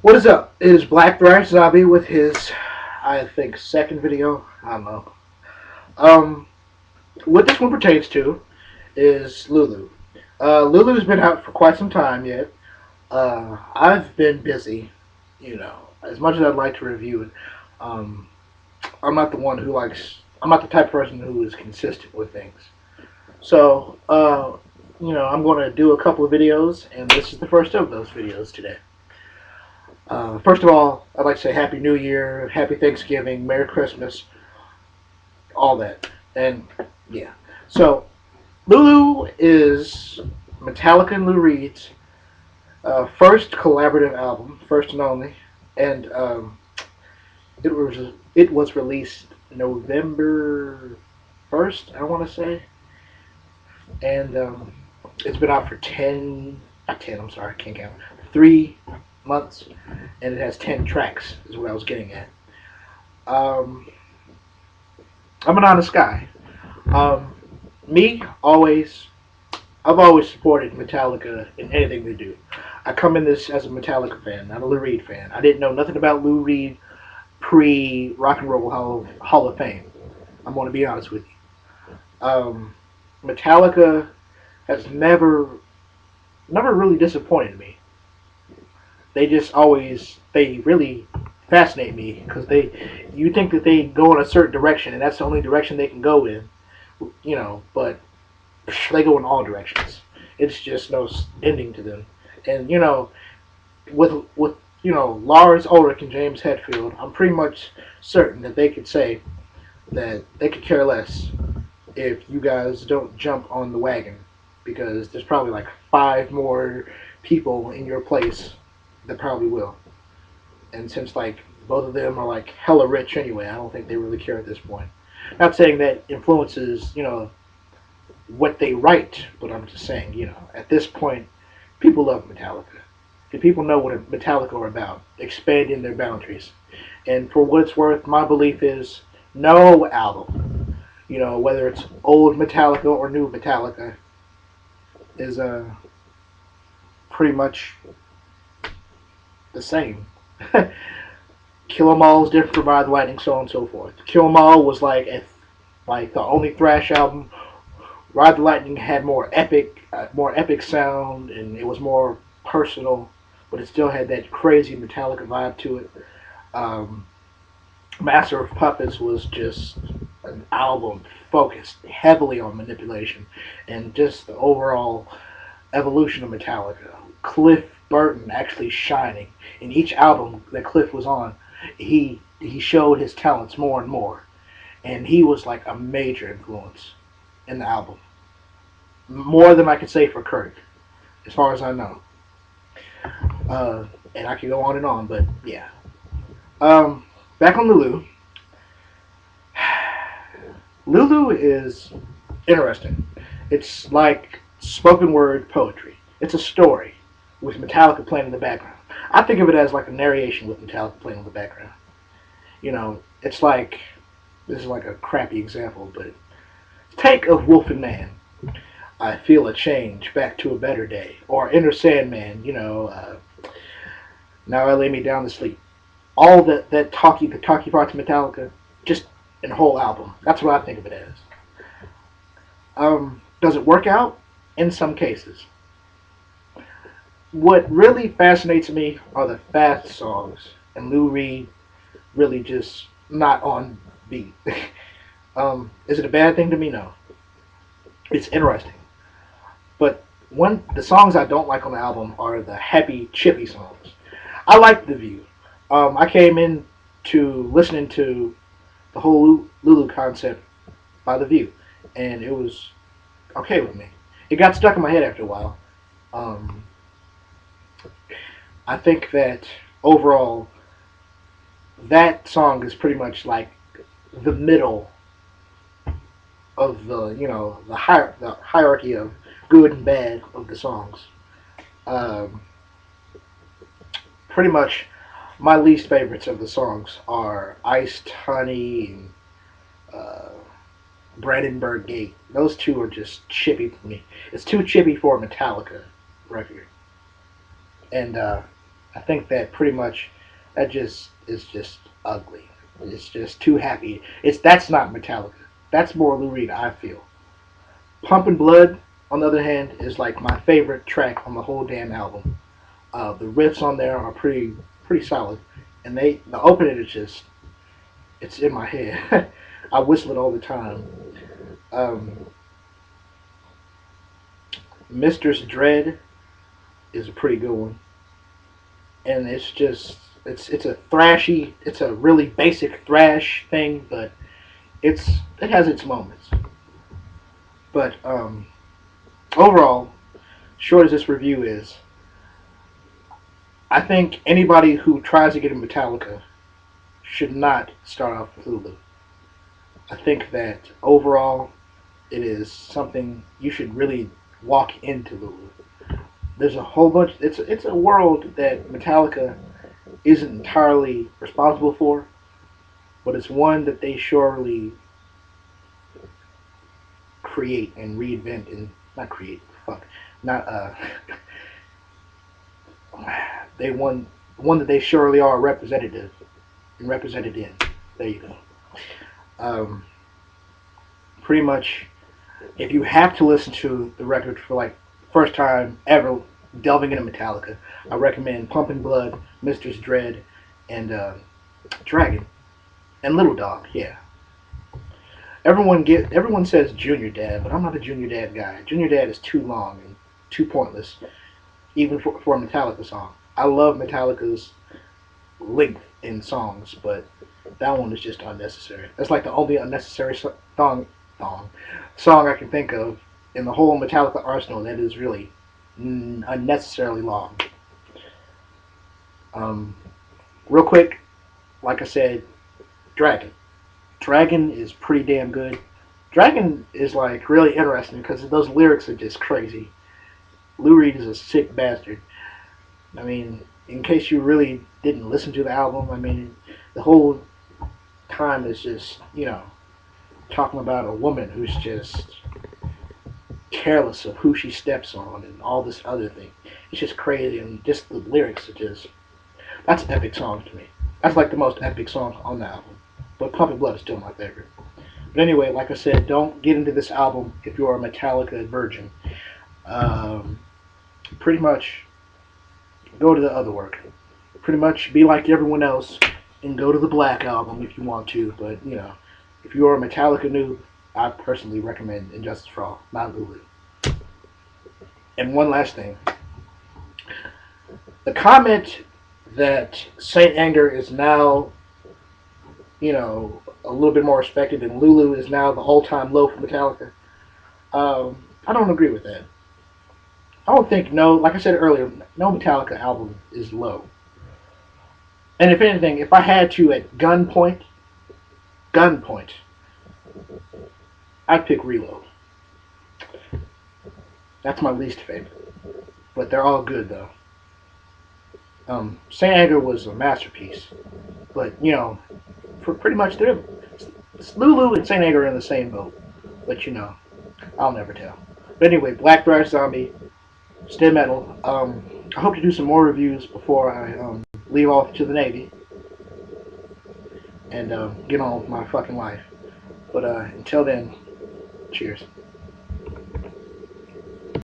What is up? It is blackthrashzombie with his, I think, second video. I don't know. Um, what this one pertains to is Lulu. Lulu's been out for quite some time yet. I've been busy, as much as I'd like to review it. Um, I'm not the one who likes. I'm not the type of person who is consistent with things. So, I'm going to do a couple of videos, and this is the first of those videos today. First of all, I'd like to say Happy New Year, Happy Thanksgiving, Merry Christmas, all that. And yeah. So, Lulu is Metallica and Lou Reed's first collaborative album, first and only. And it was released November 1st, I want to say. And it's been out for 10, not 10, I'm sorry, I can't count, 3 months, and it has 10 tracks, is what I was getting at. Um, I'm an honest guy. Um, me, I've always supported Metallica in anything they do. I come in this as a Metallica fan, not a Lou Reed fan. I didn't know nothing about Lou Reed pre Rock and Roll Hall of Fame. I'm going to be honest with you. Metallica has never really disappointed me. They really fascinate me because you think that they go in a certain direction and that's the only direction they can go in, but they go in all directions. It's just no ending to them. And with Lars Ulrich and James Hetfield, I'm pretty much certain that they could say that they could care less if you guys don't jump on the wagon, because there's probably like 5 more people in your place that probably will. And since like both of them are like hella rich anyway, I don't think they really care at this point. Not saying that influences, what they write, but I'm just saying, at this point, people love Metallica. And people know what Metallica are about, expanding their boundaries. And for what it's worth, my belief is no album, whether it's old Metallica or new Metallica, is pretty much the same. Kill 'Em All is different from Ride the Lightning, so on and so forth. Kill 'Em All was like the only thrash album. Ride the Lightning had more epic sound, and it was more personal, but it still had that crazy Metallica vibe to it. Um, Master of Puppets was just an album focused heavily on manipulation and just the overall evolution of Metallica. Cliff Burton actually shining in each album that Cliff was on. He showed his talents more and more, and he was like a major influence in the album, more than I could say for Kurt, as far as I know. And I could go on and on, but yeah. Back on Lulu. Lulu is interesting. It's like spoken word poetry. It's a story with Metallica playing in the background. I think of it as like a narration with Metallica playing in the background. It's like, this is like a crappy example, but take of Wolf and Man. I feel a change back to a better day. Or Enter Sandman, now I lay me down to sleep. All the talky parts of Metallica, just in a whole album. That's what I think of it as. Does it work out? In some cases. What really fascinates me are the fast songs, and Lou Reed really just not on beat. Is it a bad thing to me? No. It's interesting. But the songs I don't like on the album are the happy, chippy songs. I like The View. I came in to listening to the whole Lulu concept by The View, and it was okay with me. It got stuck in my head after a while. Um, I think that overall, that song is pretty much like the middle of the hierarchy of good and bad of the songs. Um, Pretty much, my least favorites of the songs are Iced Honey and uh, Brandenburg Gate. Those two are just chippy for me. It's too chippy for a Metallica record. And I think that pretty much that just is just ugly. It's just too happy. That's not Metallica. That's more Lou Reed, I feel. Pumpin' Blood, on the other hand, is like my favorite track on the whole damn album. The riffs on there are pretty solid, and the opening is just it's in my head. I whistle it all the time. Um, Mistress Dread is a pretty good one, and it's just it's a thrashy, it's a really basic thrash thing, but it has its moments. But overall, short as this review is, I think anybody who tries to get into Metallica should not start off with Lulu. I think that overall, it is something you should really walk into Lulu. There's a whole bunch. It's a world that Metallica isn't entirely responsible for, but it's one that they surely create and reinvent and not create. Fuck, not they one that they surely are representative and represented in. There you go. Um, Pretty much, if you have to listen to the record for like first time ever delving into Metallica, I recommend Pumpin' Blood, Mistress Dread, and Dragon, and Little Dog. Yeah, everyone says Junior Dad, but I'm not a Junior Dad guy. Junior Dad is too long and too pointless, even for a Metallica song. I love Metallica's length in songs, but that one is just unnecessary. That's like the only unnecessary song I can think of in the whole Metallica arsenal that is really unnecessarily long. Um, Real quick, like I said, Dragon. Dragon is pretty damn good. Dragon is like really interesting because those lyrics are just crazy. Lou Reed is a sick bastard. I mean, in case you really didn't listen to the album, I mean, the whole time is just, talking about a woman who's just careless of who she steps on and all this other thing. It's just crazy, and just the lyrics are just, that's epic songs to me. That's like the most epic song on the album. But Pumping Blood is still my favorite. But anyway, like I said, don't get into this album if you're a Metallica virgin. Um, Pretty much go to the other work. Pretty much be like everyone else and go to the Black album if you want to. But, if you're a Metallica noob, I personally recommend Injustice for All, not Lulu. And one last thing. The comment that Saint Anger is now, a little bit more respected and Lulu is now the all-time low for Metallica, I don't agree with that. I don't think, like I said earlier, no Metallica album is low. And if anything, if I had to at gunpoint, I'd pick Reload. That's my least favorite. But they're all good, though. Saint Anger was a masterpiece. But, for pretty much Lulu and Saint Anger are in the same boat. But, I'll never tell. But anyway, Black Thrash Zombie, Stay Metal. I hope to do some more reviews before I leave off to the Navy and get on with my fucking life. But until then, cheers.